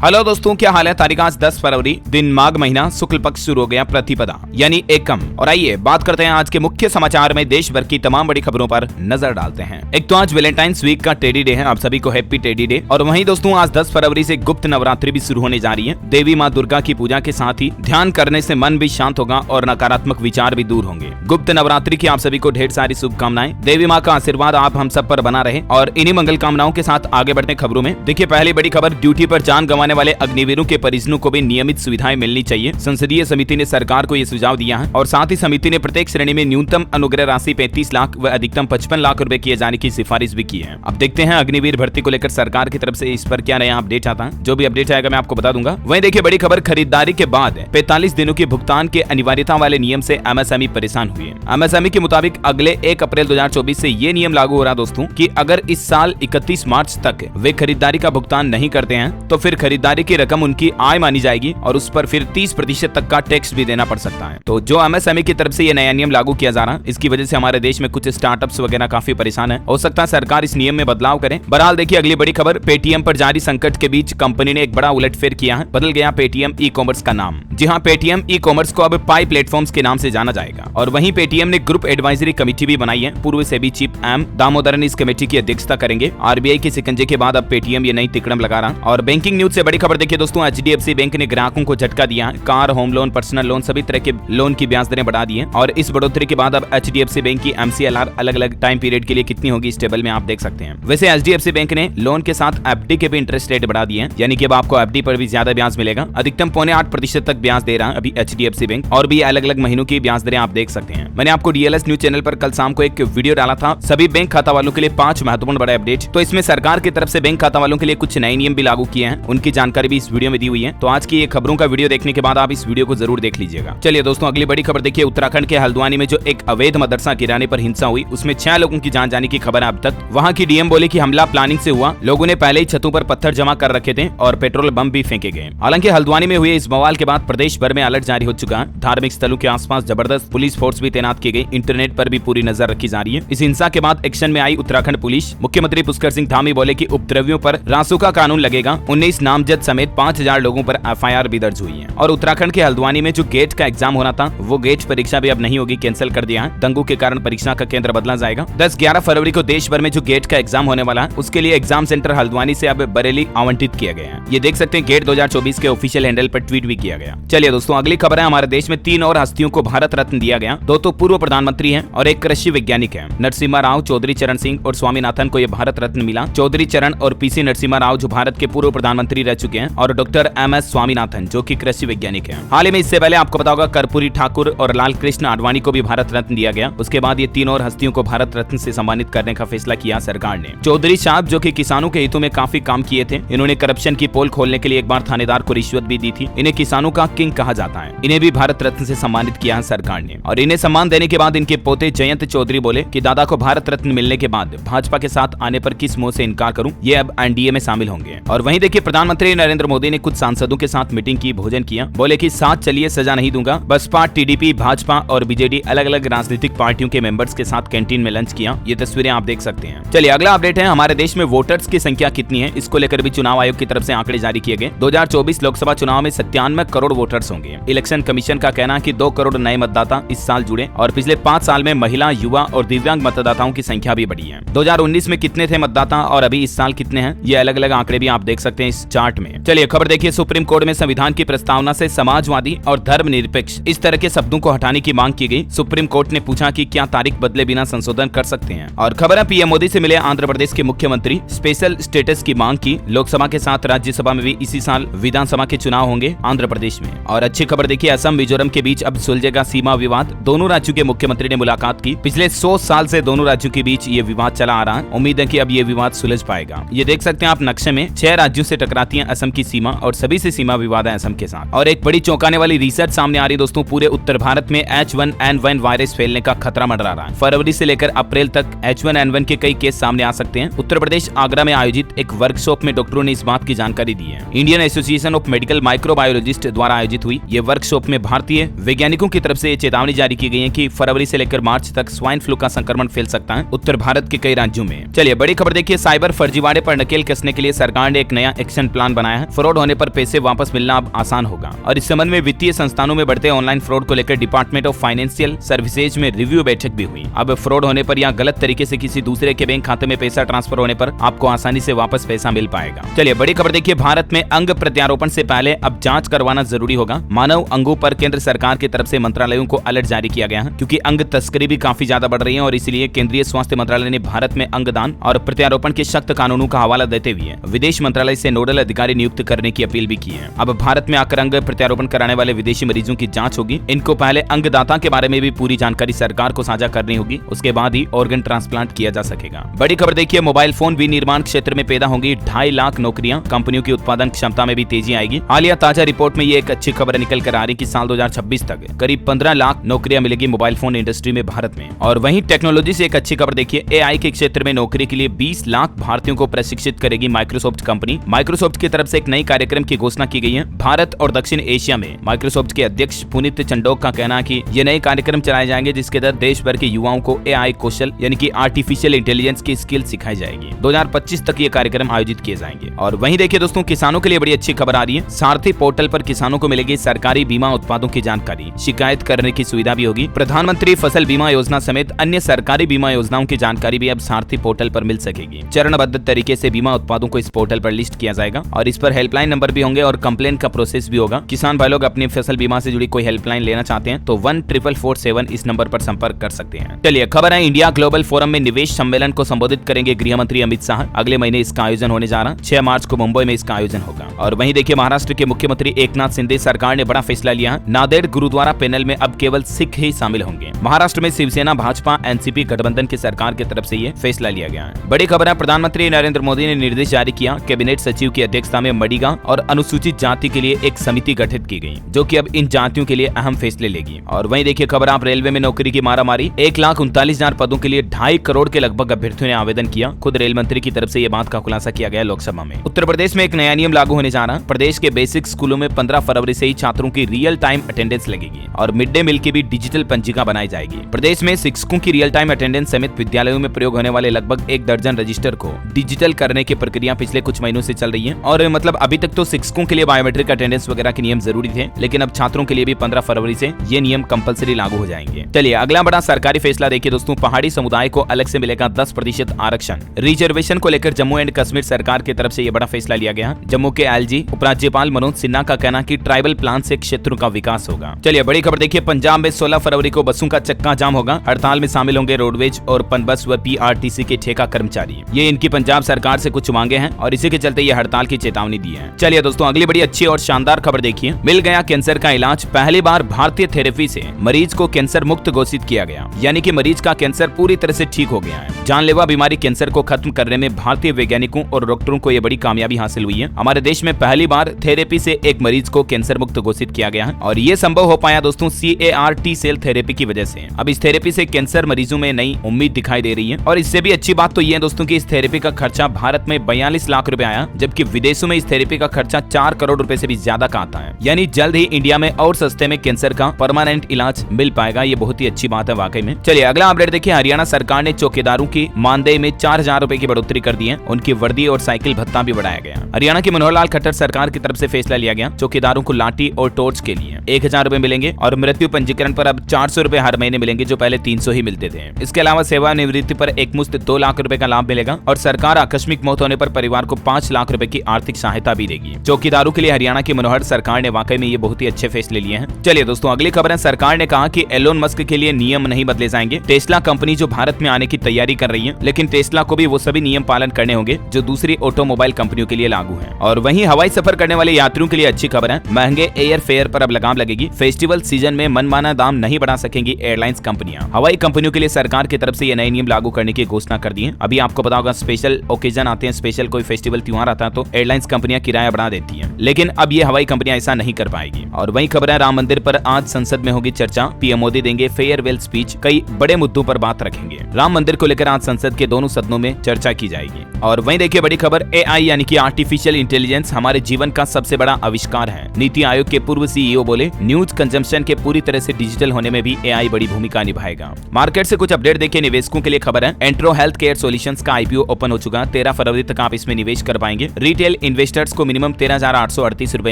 Hello दोस्तों, क्या हाल है। तारीख आज 10 फरवरी, दिन माघ महीना, शुक्ल पक्ष शुरू हो गया प्रतिपदा यानी एकम। और आइए बात करते हैं आज के मुख्य समाचार में देश भर की तमाम बड़ी खबरों पर नजर डालते हैं। एक तो आज वैलेंटाइंस वीक का टेडी डे है, आप सभी को हैप्पी टेडी डे। और वहीं दोस्तों आज 10 फरवरी से गुप्त नवरात्रि भी शुरू होने जा रही है। देवी माँ दुर्गा की पूजा के साथ ही ध्यान करने से मन भी शांत होगा और नकारात्मक विचार भी दूर होंगे। गुप्त नवरात्रि की आप सभी को ढेर सारी शुभकामनाएं। देवी माँ का आशीर्वाद आप हम सब पर बना रहे। और इन्हीं मंगल कामनाओं के साथ आगे बढ़ते खबरों में। देखिए पहली बड़ी खबर, ड्यूटी पर जान गंवाने वाले अग्निवीरों के परिजनों को भी नियमित सुविधाएं मिलनी चाहिए। संसदीय समिति ने सरकार को यह सुझाव दिया है और साथ ही समिति ने प्रत्येक श्रेणी में न्यूनतम अनुग्रह राशि 35 लाख व अधिकतम 55 लाख रुपए किए जाने की सिफारिश भी की है। अब देखते हैं अग्निवीर भर्ती को लेकर सरकार की तरफ से इस पर क्या नया अपडेट आता है। जो भी अपडेट आएगा मैं आपको बता दूंगा। वहीं देखिए बड़ी खबर, खरीदारी के बाद 45 दिनों के भुगतान के अनिवार्यता वाले नियम से एमएसएमई परेशान हुए हैं। एमएसएमई के मुताबिक अगले 1 अप्रैल 2024 से ये नियम लागू हो रहा दोस्तों कि अगर इस साल 31 मार्च तक वे खरीदारी का भुगतान नहीं करते हैं तो फिर खरीदारी की रकम उनकी आय मानी जाएगी और उस पर फिर 30% तक का टैक्स भी देना पड़ सकता है। तो जो एमएसएमई की तरफ से ये नया नियम लागू किया जा रहा है, इसकी वजह से हमारे देश में कुछ स्टार्टअप्स वगैरह काफी परेशान है। हो सकता है सरकार इस नियम में बदलाव करे। बहरहाल देखिए अगली बड़ी खबर, पेटीएम पर जारी संकट के बीच कंपनी ने एक बड़ा उलटफेर किया है। बदल गया पेटीएम ई कॉमर्स का नाम। जी हाँ, पेटीएम ई कॉमर्स को अब पाई प्लेटफॉर्म्स के नाम से जाना जाएगा। और वहीं पेटीएम ने ग्रुप एडवाइजरी कमेटी भी बनाई है। पूर्व सेबी चीफ एम दामोदरन इस कमेटी की अध्यक्षता करेंगे। आरबीआई के शिकंजे के बाद अब पेटीएम ये नई तिकड़म लगा रहा। और बैंकिंग न्यूज से बड़ी खबर देखिए दोस्तों, एचडीएफसी बैंक ने ग्राहकों को झटका दिया है। Car, home loan, personal loan सभी तरह के लोन की ब्याज दरें बढ़ा दी है। और इस बढ़ोतरी के बाद अब एचडीएफसी बैंक की एमसीएलआर अलग अलग टाइम पीरियड के लिए कितनी होगी इस टेबल में आप देख सकते हैं। वैसे एचडीएफसी बैंक ने लोन के साथ एफडी के भी इंटरेस्ट रेट बढ़ा दिए हैं, यानी कि अब आपको एफडी पर भी ज्यादा ब्याज मिलेगा। अधिकतम 0.8% तक ब्याज दे रहा है अभी एचडीएफसी बैंक। और भी अलग अलग महीनों की ब्याज दरें आप देख सकते हैं। मैंने आपको डीएलएस न्यूज चैनल पर कल शाम को एक वीडियो डाला था, सभी बैंक खाता वालों के लिए 5 महत्वपूर्ण बड़े अपडेट। तो इसमें सरकार की तरफ से बैंक खाता वालों के लिए कुछ नए नियम भी लागू किए हैं, उनकी जानकारी भी इस वीडियो में दी हुई है। तो आज की ये खबरों का वीडियो देखने के बाद आप इस वीडियो को जरूर देख लीजिएगा। चलिए दोस्तों अगली बड़ी खबर देखिए, उत्तराखंड के हल्द्वानी में जो एक अवैध मदरसा गिराने पर हिंसा हुई, उसमें 6 लोगों की जान जाने की खबर है अब तक। वहां की डीएम बोले कि हमला प्लानिंग से हुआ, लोगों ने पहले ही छतों पर पत्थर जमा कर रखे थे और पेट्रोल बम भी फेंके गए। हालांकि हल्द्वानी में हुए इस बवाल के बाद प्रदेश भर में अलर्ट जारी हो चुका है। धार्मिक स्थलों के आसपास जबरदस्त पुलिस फोर्स भी तैनात की गई। इंटरनेट पर भी पूरी नजर रखी जा रही है। इस हिंसा के बाद एक्शन में आई उत्तराखंड पुलिस। मुख्यमंत्री पुष्कर सिंह धामी बोले कि उपद्रवियों पर रासुका कानून लगेगा। 19 नामजद समेत 5000 लोगों पर एफआईआर भी दर्ज हुई है। और उत्तराखंड के हल्द्वानी में जो गेट का एग्जाम होना था, वो गेट परीक्षा भी अब नहीं होगी, कैंसिल कर दिया है। दंगों के कारण परीक्षा का केंद्र बदला जाएगा। 10-11 फरवरी को देश भर में जो गेट का एग्जाम होने वाला है, उसके लिए एग्जाम सेंटर हल्द्वानी से अब बरेली आवंटित किया गया है। ये देख सकते हैं, गेट 2024 के ऑफिशियल हैंडल पर ट्वीट भी किया गया। चलिए दोस्तों अगली खबर है, हमारे देश में 3 और हस्तियों को भारत रत्न दिया गया। 2 तो पूर्व प्रधानमंत्री हैं और एक कृषि वैज्ञानिक है। नरसिम्हा राव, चौधरी चरण सिंह और स्वामीनाथन को यह भारत रत्न मिला। चौधरी चरण और पीसी नरसिम्हा राव जो भारत के पूर्व प्रधानमंत्री रह चुके हैं, और डॉक्टर एमएस स्वामीनाथन जो कि कृषि वैज्ञानिक है। हाल ही में इससे पहले आपको पता होगा कर्पूरी ठाकुर और लाल कृष्ण आडवाणी को भी भारत रत्न दिया गया। उसके बाद ये 3 और हस्तियों को भारत रत्न से सम्मानित करने का फैसला किया सरकार ने। चौधरी साहब जो कि किसानों के हितों में काफी काम किए थे, इन्होंने करप्शन की पोल खोलने के लिए एक बार थानेदार को रिश्वत भी दी थी। इन्हें किसानों का किंग कहा जाता है। इन्हें भी भारत रत्न से सम्मानित किया है सरकार ने। और इन्हें सम्मान देने के बाद इनके पोते जयंत चौधरी बोले कि दादा को भारत रत्न मिलने के बाद भाजपा के साथ आने पर किस मुंह से इनकार करूं, ये अब एनडीए में शामिल होंगे। और वहीं देखिए प्रधानमंत्री नरेंद्र मोदी ने कुछ सांसदों के साथ मीटिंग की, भोजन किया। बोले कि साथ चलिए, सजा नहीं दूंगा। बसपा, टीडीपी, भाजपा और बीजेडी अलग अलग राजनीतिक पार्टियों के मेंबर्स के साथ कैंटीन में लंच किया। ये तस्वीरें आप देख सकते हैं। चलिए अगला अपडेट है, हमारे देश में वोटर्स की संख्या कितनी है, इसको लेकर भी चुनाव आयोग की तरफ से आंकड़े जारी किए गए। 2024 लोकसभा चुनाव में 97 करोड़ वोटर्स होंगे। इलेक्शन कमीशन का कहना है कि 2 करोड़ नए मतदाता इस साल जुड़े और पिछले 5 साल में महिला, युवा और दिव्यांग मतदाताओं की संख्या भी बढ़ी है। 2019 में कितने थे मतदाता और अभी इस साल कितने हैं, ये अलग अलग आंकड़े भी आप देख सकते हैं इस चार्ट में। चलिए खबर देखिए, सुप्रीम कोर्ट में संविधान की प्रस्तावना से समाजवादी और धर्मनिरपेक्ष इस तरह के शब्दों को हटाने की मांग की गई। सुप्रीम कोर्ट ने पूछा कि क्या तारीख बदले बिना संशोधन कर सकते हैं। और खबर है, पीएम मोदी से मिले आंध्र प्रदेश के मुख्यमंत्री, स्पेशल स्टेटस की मांग की। लोकसभा के साथ राज्यसभा में भी इसी साल विधानसभा के चुनाव होंगे आंध्र प्रदेश में। और अच्छी खबर देखिए, असम मिजोरम के बीच अब सुलझेगा सीमा विवाद। दोनों राज्यों के मुख्यमंत्री ने मुलाकात की। पिछले 100 साल से दोनों राज्यों के बीच ये विवाद चला आ रहा है। उम्मीद है कि अब ये विवाद सुलझ पाएगा। ये देख सकते हैं आप नक्शे में, 6 राज्यों से टकराती है असम की सीमा और सभी से सीमा विवाद है असम के साथ। और एक बड़ी चौंकाने वाली रिसर्च सामने आ रही दोस्तों, पूरे उत्तर भारत में H1N1 वायरस फैलने का खतरा मंडरा रहा है। फरवरी से लेकर अप्रैल तक H1N1 के कई केस सामने आ सकते हैं। उत्तर प्रदेश आगरा में आयोजित एक वर्कशॉप में डॉक्टरों ने इस बात की जानकारी दी है। Indian association of medical microbiologist द्वारा आयोजित हुई ये वर्कशॉप में भारतीय वैज्ञानिकों की तरफ से चेतावनी जारी की गई है कि फरवरी से लेकर मार्च तक स्वाइन फ्लू का संक्रमण फैल सकता है उत्तर भारत के कई राज्यों में। चलिए बड़ी खबर देखिए, साइबर फर्जीवाड़े पर नकेल कसने के लिए सरकार ने एक नया एक्शन प्लान बनाया है। फ्रॉड होने पर पैसे वापस मिलना अब आसान होगा और इस संबंध में वित्तीय संस्थानों में बढ़ते ऑनलाइन फ्रॉड को लेकर डिपार्टमेंट ऑफ फाइनेंशियल सर्विसेज में रिव्यू बैठक भी हुई। अब फ्रॉड होने पर या गलत तरीके से किसी दूसरे के बैंक खाते में पैसा ट्रांसफर होने पर आपको आसानी से वापस पैसा मिल पाएगा। चलिए बड़ी खबर देखिए, भारत में अंग प्रत्यारोपण से पहले अब जांच करवाना जरूरी होगा। मानव अंगों पर केंद्र सरकार की तरफ से मंत्रालयों को अलर्ट जारी किया गया है, क्योंकि अंग तस्करी भी काफी ज्यादा बढ़ रही है और इसलिए केंद्रीय स्वास्थ्य मंत्रालय ने भारत में अंगदान और प्रत्यारोपण के सख्त कानूनों का हवाला देते हुए विदेश मंत्रालय से नोडल अधिकारी नियुक्त करने की अपील भी की है। अब भारत में आकर अंग प्रत्यारोपण कराने वाले विदेशी मरीजों की जांच होगी। इनको पहले अंगदाता के बारे में भी पूरी जानकारी सरकार को साझा करनी होगी, उसके बाद ही ऑर्गन ट्रांसप्लांट किया जा सकेगा। बड़ी खबर देखिए, मोबाइल फोन विनिर्माण क्षेत्र में पैदा होंगी 2.5 लाख नौकरियां, कंपनियों की उत्पादन क्षमता में भी तेजी आएगी। हालिया ताजा रिपोर्ट में ये एक अच्छी खबर निकल कर आ रही कि साल 2026 तक करीब 15 लाख नौकरियां मिलेगी मोबाइल फोन इंडस्ट्री में भारत में। और वहीं टेक्नोलॉजी से एक अच्छी खबर देखिए, एआई के क्षेत्र में नौकरी के लिए 20 लाख भारतीयों को प्रशिक्षित करेगी माइक्रोसॉफ्ट कंपनी। माइक्रोसॉफ्ट की तरफ से एक नई कार्यक्रम की घोषणा की गई है। भारत और दक्षिण एशिया में माइक्रोसॉफ्ट के अध्यक्ष पुनीत चंडोक का कहना है कि ये नए कार्यक्रम चलाए जाएंगे जिसके तहत देश भर के युवाओं को एआई कौशल यानी कि आर्टिफिशियल इंटेलिजेंस की स्किल सिखाई जाएगी। 2025 तक ये कार्यक्रम आयोजित किए जाएंगे। और वहीं देखिए दोस्तों, किसानों के लिए बड़ी अच्छी खबर आ रही है। सारथी पोर्टल पर किसानों को मिलेगी सरकारी बीमा उत्पादों की जानकारी, शिकायत करने की सुविधा भी होगी। प्रधानमंत्री फसल बीमा योजना समेत अन्य सरकारी बीमा योजनाओं की जानकारी भी अब सारथी पोर्टल पर मिल सकेगी। चरणबद्ध तरीके से बीमा उत्पादों को इस पोर्टल पर लिस्ट किया जाएगा और इस पर हेल्पलाइन नंबर भी होंगे और कंप्लेंट का प्रोसेस भी होगा। किसान भाई लोग अपनी फसल बीमा से जुड़ी कोई हेल्पलाइन लेना चाहते हैं तो 14447 इस नंबर पर संपर्क कर सकते हैं। चलिए खबर है, इंडिया ग्लोबल फोरम में निवेश सम्मेलन को संबोधित करेंगे गृह मंत्री अमित शाह। अगले महीने इसका आयोजन होने जा रहा, 6 मार्च को मुंबई में इसका आयोजन होगा। और वहीं देखिए, महाराष्ट्र के मुख्यमंत्री एकनाथ शिंदे सरकार ने बड़ा फैसला लिया है। नांदेड़ गुरुद्वारा पैनल में अब केवल सिख ही शामिल होंगे। महाराष्ट्र में शिवसेना भाजपा एनसीपी गठबंधन की सरकार की तरफ से ये फैसला लिया गया है। बड़ी खबर है, प्रधानमंत्री नरेंद्र मोदी ने निर्देश जारी किया, कैबिनेट सचिव की अध्यक्षता में मडीगा और अनुसूचित जाति के लिए एक समिति गठित की गई, जो कि अब इन जातियों के लिए अहम फैसले लेगी। और वहीं देखिए खबर, आप रेलवे में नौकरी की मारामारी, 1,39,000 पदों के लिए 2.5 करोड़ के लगभग अभ्यर्थियों ने आवेदन किया। खुद रेल मंत्री की तरफ से ये बात का खुलासा किया गया लोकसभा में। उत्तर प्रदेश में एक नया नियम लागू होने जा रहा है। प्रदेश के बेसिक स्कूलों में 15 फरवरी से ही छात्रों की रियल टाइम अटेंडेंस लगेगी और मिड डे मील की भी डिजिटल पंजिका बनाई जाएगी। प्रदेश में शिक्षकों की रियल टाइम अटेंडेंस समेत विद्यालयों में प्रयोग होने वाले लगभग 1 दर्जन रजिस्टर को डिजिटल करने की प्रक्रिया पिछले कुछ महीनों से चल रही है। और मतलब अभी तक तो शिक्षकों के लिए बायोमेट्रिक अटेंडेंस वगैरह के नियम जरूरी थे, लेकिन अब छात्रों के लिए भी 15 फरवरी से ये नियम कंपलसरी लागू हो जाएंगे। चलिए अगला बड़ा सरकारी फैसला देखिए दोस्तों, पहाड़ी समुदाय को अलग से मिलेगा 10% आरक्षण। रिजर्वेशन को लेकर जम्मू एंड कश्मीर सरकार की तरफ से ये बड़ा फैसला लिया गया। जम्मू के एलजी उपराज्यपाल मनोज सिन्हा का कहना कि ट्राइबल प्लान से क्षेत्र का विकास होगा। चलिए बड़ी खबर देखिए, पंजाब में 16 फरवरी को बसों का चक्का जाम होगा। हड़ताल में शामिल होंगे रोडवेज और पनबस व पीआरटीसी के ठेका कर्मचारी। ये इनकी पंजाब सरकार से कुछ मांगे हैं और इसी के चलते ये हड़ताल की चेतावनी दी है। चलिए दोस्तों अगली बड़ी अच्छी और शानदार खबर देखिए, मिल गया कैंसर का इलाज। पहली बार भारतीय थेरेपी से मरीज को कैंसर मुक्त घोषित किया गया, यानी कि मरीज का कैंसर पूरी तरह से ठीक हो गया है। जानलेवा बीमारी कैंसर को खत्म करने में भारतीय वैज्ञानिकों और डॉक्टरों को यह बड़ी कामयाबी हासिल हुई है। हमारे देश में पहली बार थेरेपी से एक मरीज को कैंसर मुक्त घोषित किया गया है और ये संभव हो पाया दोस्तों CAR-T सेल थेरेपी की वजह से। अब इस थेरेपी से कैंसर मरीजों में नई उम्मीद दिखाई दे रही है। और इससे भी अच्छी बात तो ये है दोस्तों कि इस थेरेपी का खर्चा भारत में 42 लाख रुपए आया, जबकि विदेशों में इस थेरेपी का खर्चा 4 करोड़ रुपए से भी ज्यादा का आता है। यानी जल्द ही इंडिया में और सस्ते में कैंसर का परमानेंट इलाज मिल पाएगा। ये बहुत ही अच्छी बात है वाकई में। चलिए अगला अपडेट देखिए, हरियाणा सरकार ने चौकीदारों की मानदेय में 4000 रुपए की बढ़ोतरी कर दी है। उनकी वर्दी और साइकिल भत्ता भी बढ़ाया गया। हरियाणा के मनोहर लाल खट्टर सरकार की तरफ से फैसला लिया गया, चौकीदारों को लाठी और टॉर्च के लिए 1000 रुपए मिलेंगे और मृत्यु पंजीकरण पर अब 400 रुपए हर महीने मिलेंगे, जो पहले 300 ही मिलते थे। इसके अलावा सेवानिवृत्ति पर एक मुश्त 2 लाख रुपए का लाभ मिलेगा और सरकार आकस्मिक मौत होने पर परिवार को 5 लाख रुपए की आर्थिक सहायता भी देगी। चौकीदारों के लिए हरियाणा की मनोहर सरकार ने वाकई में ये बहुत ही अच्छे फैसले लिए हैं। चलिए दोस्तों अगली खबर है, सरकार ने कहा कि एलोन मस्क के लिए नियम नहीं बदले जाएंगे। टेस्ला कंपनी जो भारत में आने की तैयारी कर रही है, लेकिन टेस्ला को भी वो सभी नियम पालन करने होंगे जो दूसरी ऑटोमोबाइल कंपनियों के लिए लागू है। और वहीं हवाई सफर करने वाले यात्रियों के लिए अच्छी खबर है, महंगे एयर फेयर पर अब लगाम लगेगी। फेस्टिवल सीजन में मनमाना दाम नहीं बढ़ा सकेंगी एयरलाइंस कंपनियां। हवाई कंपनियों के लिए सरकार की तरफ से ये नए नियम लागू करने की घोषणा कर दी है। अभी आपको पता होगा स्पेशल ओकेजन आते हैं, स्पेशल कोई फेस्टिवल त्योहार आता है तो एयरलाइंस कंपनियां किराया बढ़ा देती हैं, लेकिन अब ये हवाई कंपनियां ऐसा नहीं कर पाएगी। और वहीं खबर है, राम मंदिर पर आज संसद में होगी चर्चा। पीएम मोदी देंगे फेयरवेल स्पीच, कई बड़े मुद्दों पर बात रखेंगे। राम मंदिर को लेकर आज संसद के दोनों सदनों में चर्चा की जाएगी। और वहीं देखिए बड़ी खबर, AI यानी कि आर्टिफिशियल इंटेलिजेंस हमारे जीवन का सबसे बड़ा आविष्कार है। नीति आयोग के पूर्व CEO बोले, न्यूज कंजम्पशन के पूरी तरह से डिजिटल होने में भी AI बड़ी भूमिका निभाएगा। मार्केट से कुछ अपडेट देखिए, निवेशकों के लिए खबर है, एंट्रो हेल्थ केयर सॉल्यूशंस का IPO ओपन हो चुका। 13 फरवरी तक आप इसमें निवेश कर पाएंगे। रिटेल एंजल इन्वेस्टर्स को मिनिमम 13,838 रुपए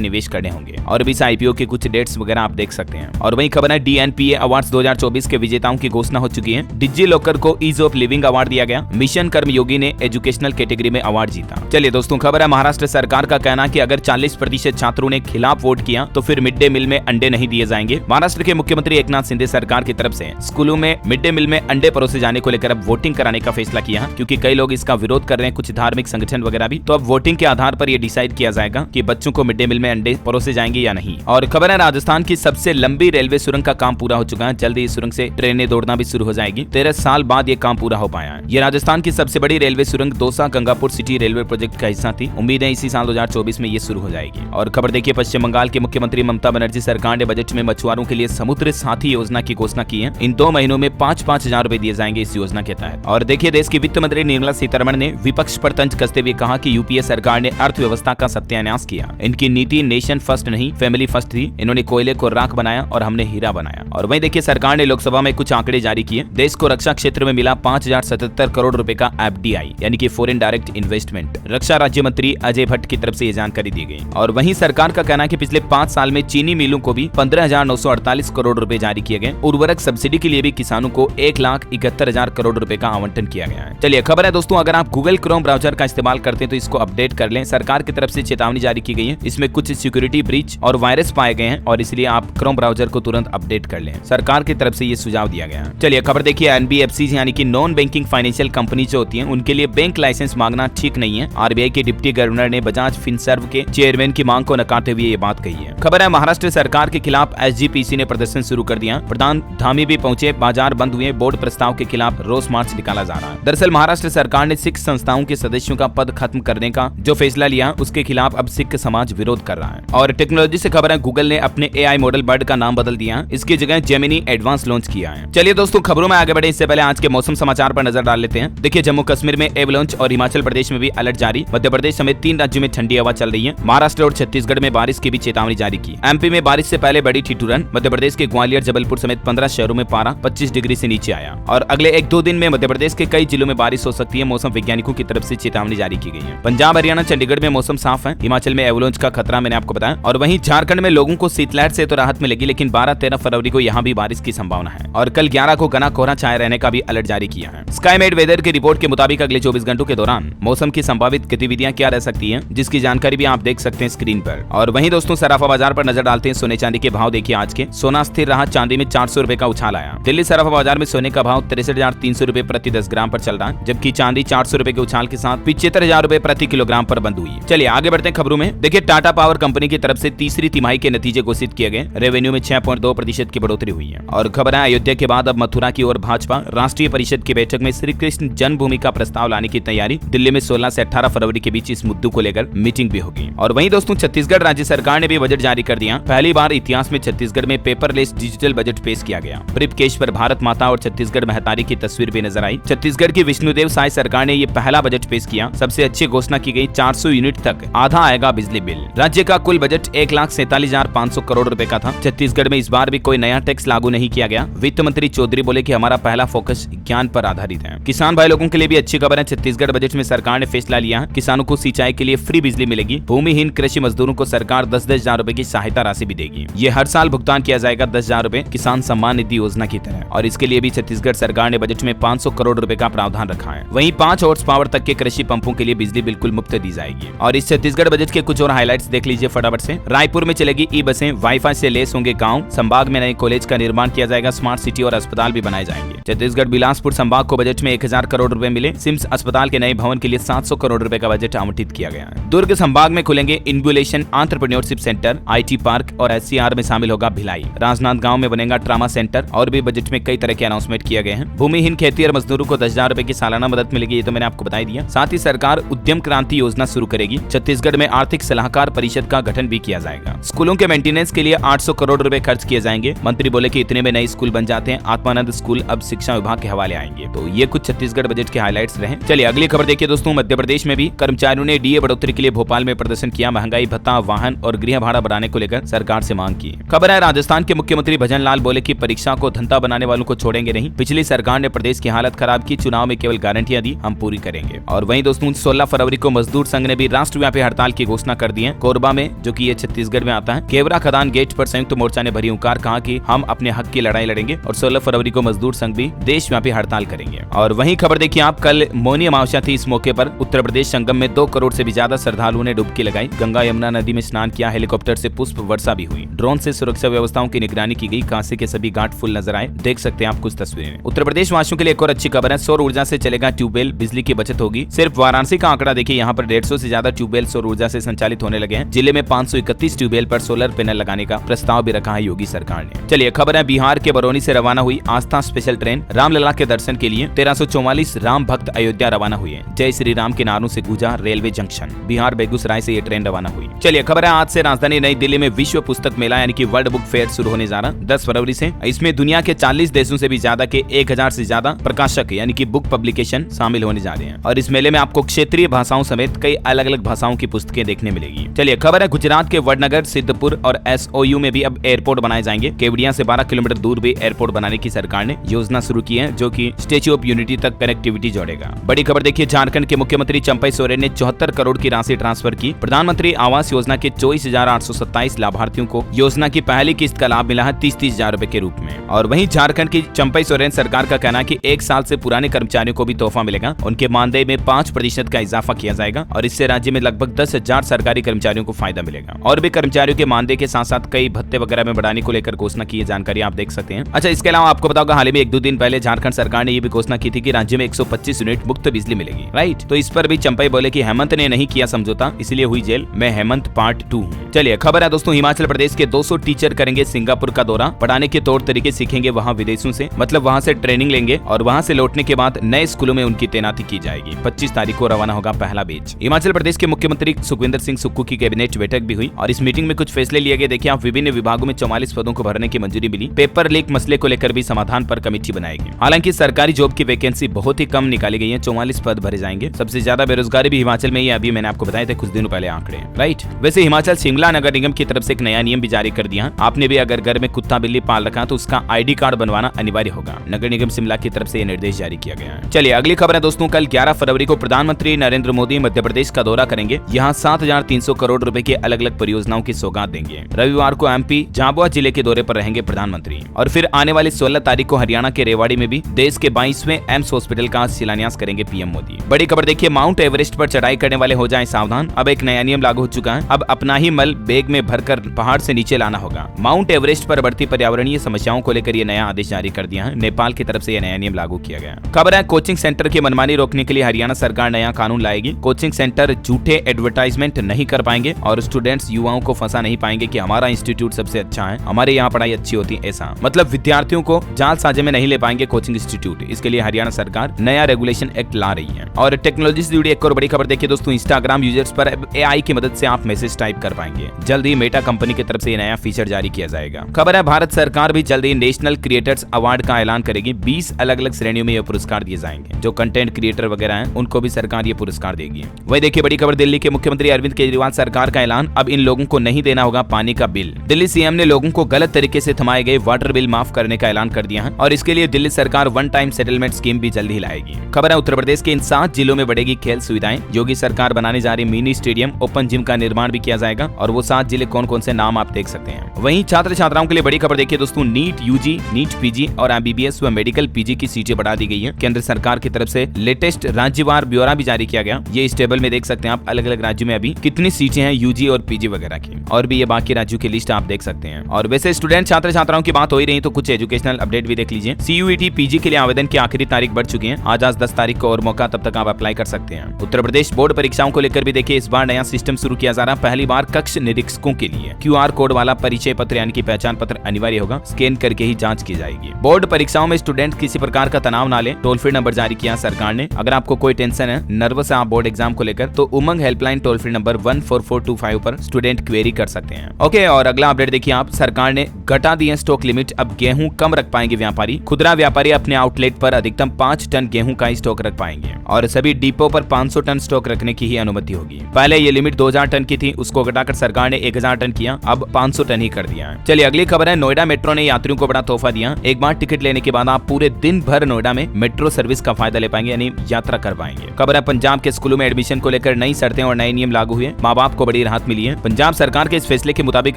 निवेश करने होंगे। और भी IPO के कुछ डेट्स वगैरह आप देख सकते हैं। और वही खबर है DNPA अवार्ड्स 2024 के विजेताओं की घोषणा हो चुकी है। डिजी लॉकर को ईज ऑफ लिविंग अवार्ड दिया गया। मिशन कर्मयोगी ने एजुकेशनल कैटेगरी में अवार्ड जीता। चलिए दोस्तों, खबर है महाराष्ट्र सरकार का कहना कि अगर 40% छात्रों ने खिलाफ वोट किया तो फिर मिड डे मील में अंडे नहीं दिए जाएंगे। महाराष्ट्र के मुख्यमंत्री एकनाथ शिंदे सरकार की तरफ से स्कूलों में मिड डे मील में अंडे परोसे जाने को लेकर अब वोटिंग कराने का फैसला किया, क्योंकि कई लोग इसका विरोध कर रहे हैं, कुछ धार्मिक संगठन वगैरह भी। तो अब वोटिंग के आधार पर यह डिसाइड किया जाएगा कि बच्चों को मिड डे मील में अंडे परोसे जाएंगे या नहीं। और खबर है राजस्थान की सबसे लंबी रेलवे सुरंग का काम पूरा हो चुका है। जल्द ही इस सुरंग से ट्रेनें दौड़ना भी शुरू हो जाएगी। 13 साल बाद ये काम पूरा हो पाया है। ये राजस्थान की सबसे बड़ी रेलवे सुरंग Dausa Gangapur city railway project का हिस्सा थी। उम्मीद है इसी साल 2024 में ये शुरू हो जाएगी। और खबर देखिए, पश्चिम बंगाल के मुख्यमंत्री ममता बनर्जी सरकार ने बजट में मछुआरों के लिए समुद्र साथी योजना की घोषणा की है। इन 2 महीनों में 5-5 हजार रुपए दिए जाएंगे इस योजना के तहत। और देखिए, देश की वित्त मंत्री निर्मला सीतारमण ने विपक्ष पर तंज कसते हुए कहा कि यूपीए सरकार ने अर्थव्यवस्था का सत्यानाश किया। इनकी नीति नेशन फर्स्ट नहीं फैमिली फर्स्ट थी। इन्होंने कोयले को राख बनाया और हमने हीरा बनाया। और वहीं देखिए, सरकार ने लोकसभा में कुछ आंकड़े जारी किए। देश को रक्षा क्षेत्र में मिला 5,077 करोड़ रुपए का FDI यानी कि फॉरेन डायरेक्ट इन्वेस्टमेंट। रक्षा राज्य मंत्री अजय भट्ट की तरफ से ये जानकारी दी गई। और वहीं सरकार का कहना है कि पिछले 5 साल में चीनी मिलों को भी 15,948 करोड़ रुपए जारी किए गए। उर्वरक सब्सिडी के लिए भी किसानों को 1,71,000 करोड़ रुपए का आवंटन किया गया है। चलिए, खबर है दोस्तों, अगर आप गूगल क्रोम ब्राउजर का इस्तेमाल करते हैं तो इसको अपडेट कर लें। सरकार की तरफ से चेतावनी जारी की गई है। इसमें कुछ सिक्योरिटी ब्रीच और वायरस पाए गए हैं और इसलिए आप क्रोम ब्राउजर को तुरंत अपडेट कर लें। सरकार की तरफ से ये सुझाव दिया गया है। चलिए, खबर देखिए, NBFC यानी कि नॉन बैंकिंग फाइनेंशियल कंपनी जो होती हैं उनके लिए बैंक लाइसेंस मांगना ठीक नहीं है। RBI के डिप्टी गवर्नर ने बजाज फिनसर्व के चेयरमैन की मांग को नकारते हुए ये बात कही है। खबर है महाराष्ट्र सरकार के खिलाफ SGPC ने प्रदर्शन शुरू कर दिया। प्रधान धामी भी पहुंचे, बाजार बंद हुए, बोर्ड प्रस्ताव के खिलाफ रोष मार्च निकाला जा रहा है। दरअसल महाराष्ट्र सरकार ने सिख संस्थाओं के सदस्यों का पद खत्म करने का जो फैसला लिया उसके खिलाफ अब सिख समाज विरोध कर रहा है। और टेक्नोलॉजी से खबर है, गूगल ने अपने AI मॉडल बर्ड का नाम बदल दिया। इसकी जगह जेमिनी एडवांस लॉन्च किया है। चलिए दोस्तों, खबरों में आगे बढ़े इससे पहले आज के मौसम समाचार पर नजर डाल लेते हैं। देखिए, जम्मू कश्मीर में एवलांच और हिमाचल प्रदेश में भी अलर्ट जारी। मध्य प्रदेश समेत 3 राज्यों में ठंडी हवा चल रही है। महाराष्ट्र और छत्तीसगढ़ में बारिश की भी चेतावनी जारी की। MP में बारिश से पहले बड़ी ठिठुरन। मध्य प्रदेश के ग्वालियर जबलपुर समेत 15 शहरों में पारा 25 डिग्री से नीचे आया। और अगले 1-2 दिन में मध्य प्रदेश के कई जिलों में बारिश हो सकती है। मौसम वैज्ञानिकों की तरफ से चेतावनी जारी की गई है। पंजाब, हरियाणा, चंडीगढ़ में मौसम साफ है। हिमाचल में एवलांच का खतरा मैंने आपको बताया। और वहीं झारखंड में लोगों को शीतलहर से तो राहत मिलेगी, लेकिन 12-13 फरवरी को यहाँ भी बारिश की संभावना है। और कल 11 को घना कोहरा छाए रहने का भी अलर्ट जारी किया है। स्काईमेट वेदर की रिपोर्ट के मुताबिक अगले 24 घंटों के दौरान मौसम की संभावित गतिविधियां क्या रह सकती हैं, जिसकी जानकारी भी आप देख सकते हैं स्क्रीन पर। और वहीं दोस्तों, सराफा बाजार पर नजर डालते हैं। सोने चांदी के भाव देखिए आज के। सोना स्थिर रहा, चांदी में 400 रुपए का उछाल आया। दिल्ली सराफा बाजार में सोने का भाव 63,300 रुपए प्रति 10 ग्राम पर चल रहा है, जबकि चांदी 400 रुपए के उछाल के साथ 75,000 रुपए प्रति किलोग्राम पर बंद हुई। चलिए आगे बढ़ते हैं खबरों में। देखिए, टाटा पावर कंपनी की तरफ से तीसरी तिमाही के नतीजे घोषित किए गए। रेवेन्यू में 6.2% की बढ़ोतरी हुई है। और खबर है, अयोध्या के बाद अब मथुरा की ओर भाजपा राष्ट्रीय परिषद की बैठक में श्री कृष्ण जन्मभूमि का प्रस्ताव लाने की तैयारी। दिल्ली में 16 से 18 फरवरी के बीच इस मुद्दे को लेकर मीटिंग भी होगी। और वहीं दोस्तों, छत्तीसगढ़ राज्य सरकार ने भी बजट जारी कर दिया। पहली बार इतिहास में छत्तीसगढ़ में पेपरलेस डिजिटल बजट पेश किया गया। ब्रीफकेस पर भारत माता और छत्तीसगढ़ महतारी की तस्वीर भी नजर आई। छत्तीसगढ़ की विष्णुदेव साय सरकार ने ये पहला बजट पेश किया। सबसे अच्छी घोषणा की गई, 400 यूनिट तक आधा आएगा बिजली बिल। राज्य का कुल बजट 1,47,500 करोड़ रुपए का था। छत्तीसगढ़ में इस बार भी कोई नया टैक्स लागू नहीं किया गया। वित्त मंत्री चौधरी बोले कि हमारा पहला फोकस ज्ञान पर आधारित है। किसान भाई लोगों के लिए भी अच्छी खबर है। छत्तीसगढ़ बजट में सरकार ने फैसला लिया, किसानों को सिंचाई के लिए फ्री बिजली मिलेगी। भूमिहीन कृषि मजदूरों को सरकार 10-10 हजार रुपए की सहायता राशि भी देगी। ये हर साल भुगतान किया जाएगा 10 हजार रुपए किसान सम्मान निधि योजना की तरह। और इसके लिए भी छत्तीसगढ़ सरकार ने बजट में 500 करोड़ रुपए का प्रावधान रखा है। वहीं 5 हॉर्स पावर तक के कृषि पंपों के लिए बिजली बिल्कुल मुफ्त दी जाएगी। और इस छत्तीसगढ़ बजट के कुछ और हाईलाइट्स देख लीजिए फटाफट से। रायपुर में चलेगी ई बसें, वाईफाई से लेस होंगे गाँव। संभाग में नए कॉलेज का निर्माण किया जाएगा। स्मार्ट सिटी और अस्पताल भी बनाए जाएंगे। छत्तीसगढ़ बिलासपुर संभाग को बजट में 1000 करोड़ रुपए मिले। सिम्स अस्पताल के नए भवन के लिए 700 करोड़ रुपए का बजट आवंटित किया गया है। दुर्ग संभाग में खुलेंगे incubation entrepreneurship centre, IT park और SCR में शामिल होगा भिलाई। राजनांदगांव में बनेगा ट्रामा सेंटर। और भी बजट में कई तरह के अनाउंसमेंट किए गए हैं। भूमिहीन खेती और मजदूरों को 10,000 रुपए की सालाना मदद मिलेगी, ये तो मैंने आपको बताई दिया। साथ ही सरकार उद्यम क्रांति योजना शुरू करेगी। छत्तीसगढ़ में आर्थिक सलाहकार परिषद का गठन भी किया जाएगा। स्कूलों के मेंटेनेंस के लिए 800 करोड़ रुपए खर्च किए जाएंगे। मंत्री बोले कि इतने में नए स्कूल बन जाते हैं। आत्मानंद स्कूल अब शिक्षा विभाग के हवाले आएंगे। तो ये कुछ छत्तीसगढ़ बजट के हाईलाइट्स रहे। चलिए अगली खबर देखिए दोस्तों। मध्य प्रदेश में भी कर्मचारियों ने DA बढ़ोतरी के लिए भोपाल में प्रदर्शन किया। महंगाई भत्ता, वाहन और गृह भाड़ा बढ़ाने को लेकर सरकार से मांग की। खबर है राजस्थान के मुख्यमंत्री भजन लाल बोले कि परीक्षा को धंधा बनाने वालों को छोड़ेंगे नहीं। पिछली सरकार ने प्रदेश की हालत खराब की, चुनाव में केवल गारंटियां दी, हम पूरी करेंगे। और वहीं दोस्तों 16 फरवरी को मजदूर संघ ने भी राष्ट्रव्यापी हड़ताल की घोषणा कर दी है। कोरबा में, जो कि ये छत्तीसगढ़ में आता है, केवरा खदान गेट पर संयुक्त मोर्चा ने भरी हुंकार, कहा कि हम अपने हक की लड़ाई लड़ेंगे और 16 फरवरी को मजदूर संघ भी देशव्यापी हड़ताल करेंगे। और वहीं खबर देखिए आप, कल मौनी अमावस्या थी। इस मौके पर उत्तर प्रदेश संगम में 2 करोड़ से भी ज्यादा श्रद्धालुओं ने डुबकी लगाई। गंगा यमुना नदी में स्नान किया, हेलीकॉप्टर से पुष्प वर्षा भी हुई, ड्रोन से सुरक्षा व्यवस्थाओं की निगरानी की गई। काशी के सभी घाट फुल नजर आए, देख सकते हैं आप कुछ तस्वीरें। उत्तर प्रदेश वासियों के लिए एक और अच्छी खबर है, सौर ऊर्जा से चलेगा ट्यूबवेल, बिजली की बचत होगी। सिर्फ वाराणसी का आंकड़ा देखिए, यहाँ पर 150 से ज्यादा ट्यूबवेल सौर ऊर्जा से संचालित होने लगे हैं। जिले में 531 ट्यूबवेल पर सोलर पैनल लगाने का प्रस्ताव भी रखा है योगी सरकार ने। चलिए खबर है, बिहार के बरौनी से रवाना हुई आस्था स्पेशल ट्रेन रामलला के दर्शन के लिए 1344 राम भक्त अयोध्या रवाना हुए। जय श्री राम के नारों से गूंजा रेलवे जंक्शन। बिहार बेगूसराय से ये ट्रेन रवाना हुई। चलिए खबर है, आज से राजधानी नई दिल्ली में विश्व पुस्तक मेला यानी कि वर्ल्ड बुक फेयर शुरू होने जा रहा 10 फरवरी से। इसमें दुनिया के 40 देशों से भी ज्यादा के 1000 से ज्यादा प्रकाशक यानी कि बुक पब्लिकेशन शामिल होने जा रहे हैं। और इस मेले में आपको क्षेत्रीय भाषाओं समेत कई अलग अलग भाषाओं की पुस्तकें देखने मिलेगी। चलिए खबर है, गुजरात के वडनगर, सिद्धपुर और SOU में भी अब एयरपोर्ट बनाए जाएंगे। केवड़िया से 12 किलोमीटर दूर भी एयरपोर्ट बनाने की सरकार ने योजना शुरू की है, जो कि स्टेच्यू ऑफ यूनिटी तक कनेक्टिविटी जोड़ेगा। बड़ी खबर देखिए, झारखंड के मुख्यमंत्री चंपई सोरेन ने 74 करोड़ की राशि ट्रांसफर की। प्रधानमंत्री आवास योजना के 24,827 लाभार्थियों को योजना की पहली किस्त का लाभ मिला है 30-30 हजार रुपए के रूप में। और वहीं झारखंड की चंपई सोरेन सरकार का कहना है कि 1 साल से पुराने कर्मचारियों को भी तोहफा मिलेगा। उनके मानदेय में 5% का इजाफा किया जाएगा और इससे राज्य में लगभग 10,000 सरकारी कर्मचारियों को फायदा मिलेगा। और भी कर्मचारियों के मानदेय के साथ साथ कई भत्ते वगैरह में बढ़ाने को लेकर घोषणा की जानकारी आप देख सकते हैं। अच्छा, इसके अलावा आपको बताऊंगा, हाल ही में 1-2 दिन पहले झारखंड सरकार ने ये भी घोषणा की थी कि राज्य में 125 यूनिट मुफ्त बिजली मिलेगी। राइट, तो इस पर भी चंपई बोले कि हेमंत ने नहीं किया समझौता, इसलिए हुई जेल। मैं हेमंत पार्ट 2 हूँ। चलिए खबर है दोस्तों, हिमाचल प्रदेश के 200 टीचर करेंगे सिंगापुर का दौरा। पढ़ाने के तौर तरीके सीखेंगे वहाँ विदेशों से, मतलब वहाँ से ट्रेनिंग लेंगे और वहाँ से लौटने के बाद नए स्कूलों में उनकी तैनाती की जाएगी। 25 तारीख को रवाना होगा पहला बैच। हिमाचल प्रदेश के मुख्यमंत्री सुखविंदर सिंह सुक्खू की कैबिनेट बैठक भी हुई और इस मीटिंग में कुछ फैसले लिए गए। देखिए आप, विभिन्न विभागों में 44 पदों को भरने की मंजूरी मिली। पेपर लीक मसले को लेकर भी समाधान पर कमेटी बनाएगी। हालांकि सरकारी जॉब की वैकेंसी बहुत ही कम निकाली गई है, 44 पद भरे जाएंगे। सबसे ज्यादा बेरोजगारी भी हिमाचल में ही है, अभी मैंने आपको बताया था कुछ दिनों पहले आंकड़े। राइट, वैसे हिमाचल शिमला नगर निगम की तरफ से एक नया नियम भी जारी कर दिया। आपने भी अगर घर में कुत्ता बिल्ली पाल रखा तो उसका ID कार्ड बनवाना अनिवार्य होगा। नगर निगम शिमला की तरफ से ये निर्देश जारी किया गया है। चलिए अगली खबर है दोस्तों, कल 11 फरवरी को प्रधानमंत्री नरेंद्र मोदी मध्य प्रदेश का दौरा करेंगे। यहाँ 7,300 करोड़ रुपए की अलग अलग परियोजनाओं की सौगात देंगे। रविवार को MP झाबुआ जिले के दौरे पर रहेंगे प्रधानमंत्री और फिर आने वाली 16 तारीख को हरियाणा के रेवाड़ी में भी देश के 22वें एम्स हॉस्पिटल का शिलान्यास करेंगे PM मोदी। बड़ी खबर देखिए, माउंट एवरेस्ट पर चढ़ाई करने वाले हो जाएं सावधान। अब एक नया नियम लागू हो चुका है। अब अपना ही मल बैग में भरकर पहाड़ से नीचे लाना होगा। माउंट एवरेस्ट पर बढ़ती पर्यावरणीय समस्याओं को लेकर ये नया आदेश जारी कर दिया है। नेपाल की तरफ से यह नया नियम लागू किया गया। खबर है, कोचिंग सेंटर की मनमानी रोकने के लिए हरियाणा सरकार नया कानून लाएगी। कोचिंग सेंटर झूठे एडवर्टाइजमेंट नहीं कर पाएंगे और स्टूडेंट्स युवाओं को फंसा नहीं पाएंगे कि हमारा इंस्टीट्यूट सबसे अच्छा है, हमारे यहाँ पढ़ाई अच्छी होती है। ऐसा मतलब विद्यार्थियों को जाल साझे में नहीं ले पाएंगे कोचिंग इंस्टीट्यूट। इसके लिए हरियाणा सरकार नया रेगुलेशन एक्ट ला रही है। और टेक्नोलॉजी से जुड़ी एक और बड़ी खबर देखिए दोस्तों, इंस्टाग्राम यूजर्स पर AI की मदद से आप मैसेज टाइप कर पाएंगे। जल्द ही मेटा कंपनी की तरफ से नया फीचर जारी किया जाएगा। खबर है, भारत सरकार भी जल्द ही नेशनल क्रिएटर्स अवार्ड का ऐलान करेगी। 20 अलग अलग श्रेणियों में ये पुरस्कार दिए जाएंगे। जो कंटेंट क्रिएटर वगैरह हैं उनको भी सरकार ये पुरस्कार देगी। वही देखिए बड़ी खबर, दिल्ली के मुख्यमंत्री अरविंद केजरीवाल सरकार का ऐलान, अब इन लोगों को नहीं देना होगा पानी का बिल। दिल्ली CM ने लोगों को गलत तरीके से थमाए गए वाटर बिल माफ करने का ऐलान कर दिया है और इसके लिए दिल्ली सरकार वन टाइम सेटलमेंट स्कीम भी जल्द ही लाएगी। खबर है, उत्तर प्रदेश के इन 7 जिलों में बढ़ेगी खेल सुविधाएं। योगी सरकार बनाने जा रही मिनी स्टेडियम, ओपन जिम का निर्माण भी किया जाएगा और वो 7 जिले कौन कौन से नाम आप देख सकते हैं। वहीं छात्र छात्राओं के लिए बड़ी खबर देखिए दोस्तों, नीट UG, नीट PG और MBBS व मेडिकल PG की सीटें बढ़ा दी गई है। केंद्र सरकार की तरफ से लेटेस्ट राज्यवार ब्यौरा भी जारी किया गया। ये इस टेबल में देख सकते हैं आप, अलग अलग राज्यों में अभी कितनी सीटें हैं UG और PG वगैरह की, और भी ये बाकी राज्यों की लिस्ट आप देख सकते हैं। और वैसे स्टूडेंट छात्र छात्राओं की बात हो ही रही तो कुछ एजुकेशनल अपडेट भी देख लीजिए। CUET PG के लिए आवेदन की आखिरी तारीख बढ़ चुकी है। आज 10 तारीख को और मौका, तब तक आप अप्लाई कर सकते हैं। उत्तर प्रदेश बोर्ड परीक्षाओं को लेकर भी देखिए इस बार नया सिस्टम शुरू किया जा रहा है। पहली बार कक्ष निरीक्षकों के लिए QR कोड वाला परिचय पत्र यानी कि पहचान पत्र अनिवार्य होगा। स्कैन करके ही जांच की जाएगी। बोर्ड परीक्षाओं में स्टूडेंट किसी प्रकार का तनाव ना ले, टोल फ्री नंबर जारी किया सरकार ने। अगर आपको कोई टेंशन है, नर्वस है आप बोर्ड एग्जाम को लेकर, तो उमंग हेल्पलाइन टोल फ्री नंबर 14425 पर स्टूडेंट क्वेरी कर सकते हैं। ओके, और अगला अपडेट देखिए आप, सरकार ने घटा दी है स्टॉक लिमिट। अब गेहूं कम रख पाएंगे व्यापारी। खुदरा व्यापारी अपने आउटलेट पर अधिकतम 5 टन गेहूं का स्टॉक रख पाएंगे और सभी डिपो पर 500 टन स्टॉक रखने की ही अनुमति होगी। पहले ये लिमिट 2000 टन की थी, उसको घटाकर सरकार ने 1000 टन किया, अब 500 टन ही कर दिया है। चलिए अगली खबर है, नोएडा मेट्रो ने यात्रियों को बड़ा तोहफा दिया। एक बार टिकट लेने के बाद आप पूरे दिन भर नोएडा में मेट्रो सर्विस का फायदा ले पाएंगे, यानी यात्रा कर पाएंगे। खबर है, पंजाब के स्कूलों में एडमिशन को लेकर नई शर्तें और नए नियम लागू हुए, माँ बाप को बड़ी राहत मिली है। पंजाब सरकार के इस फैसले के मुताबिक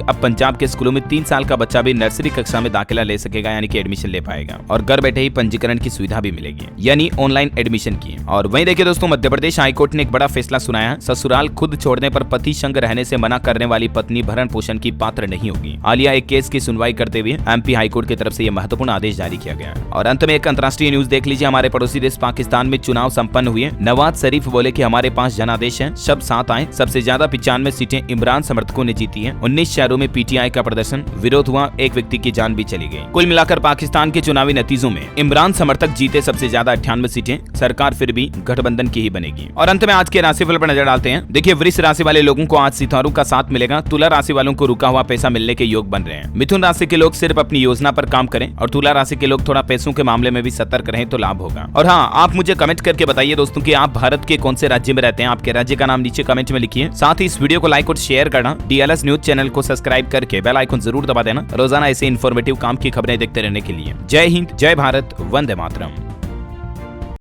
अब पंजाब के स्कूलों में 3 साल का बच्चा भी नर्सरी कक्षा में दाखिला ले सकेगा, यानी कि एडमिशन ले पाएगा और घर बैठे ही पंजीकरण की सुविधा भी मिलेगी, यानी ऑनलाइन एडमिशन की। और वहीं देखिए दोस्तों, मध्य प्रदेश हाईकोर्ट ने एक बड़ा फैसला सुनाया है। ससुराल खुद छोड़ने पर पति संग रहने से मना करने वाली पत्नी भरण पोषण की पात्र नहीं होगी। हालिया एक केस की सुनवाई करते हुए एमपी हाईकोर्ट की तरफ से यह महत्वपूर्ण आदेश जारी किया गया। और अंत में एक अंतर्राष्ट्रीय न्यूज देख लीजिए। हमारे पड़ोसी देश पाकिस्तान में चुनाव संपन्न हुए। नवाज शरीफ बोले कि हमारे पास जनादेश है, सब साथ आए। सबसे ज्यादा 95 सीटें इमरान समर्थकों ने जीती है। 19 शहरों में पीटीआई का प्रदर्शन, विरोध हुआ, एक व्यक्ति की जान भी चली गई। कुल मिलाकर पाकिस्तान के चुनावी नतीजों में इमरान समर्थक जीते सबसे ज्यादा 98 सीटें। सरकार फिर भी गठबंधन की ही बनेगी। और अंत में आज के राशिफल पर नजर डालते हैं। देखिए, वृष राशि वाले लोगों को आज सितारों का साथ मिलेगा। तुला राशि वालों को रुका हुआ पैसा मिलने के योग बन रहे हैं। मिथुन राशि के लोग सिर्फ अपनी योजना पर काम करें और तुला राशि के लोग थोड़ा पैसों के मामले में भी सतर्क रहें तो लाभ होगा। और हाँ, आप मुझे कमेंट करके बताइए दोस्तों कि आप भारत के कौन से राज्य में रहते हैं। आपके राज्य का नाम नीचे कमेंट में लिखिए। साथ ही इस वीडियो को लाइक और शेयर करना, डीएलएस न्यूज चैनल को सब्सक्राइब करके बेल आइकन जरूर दबा देना, रोजाना ऐसे इन्फॉर्मेटिव काम की खबरें देखते रहने के लिए। जय हिंद, जय भारत, वंदे मातरम।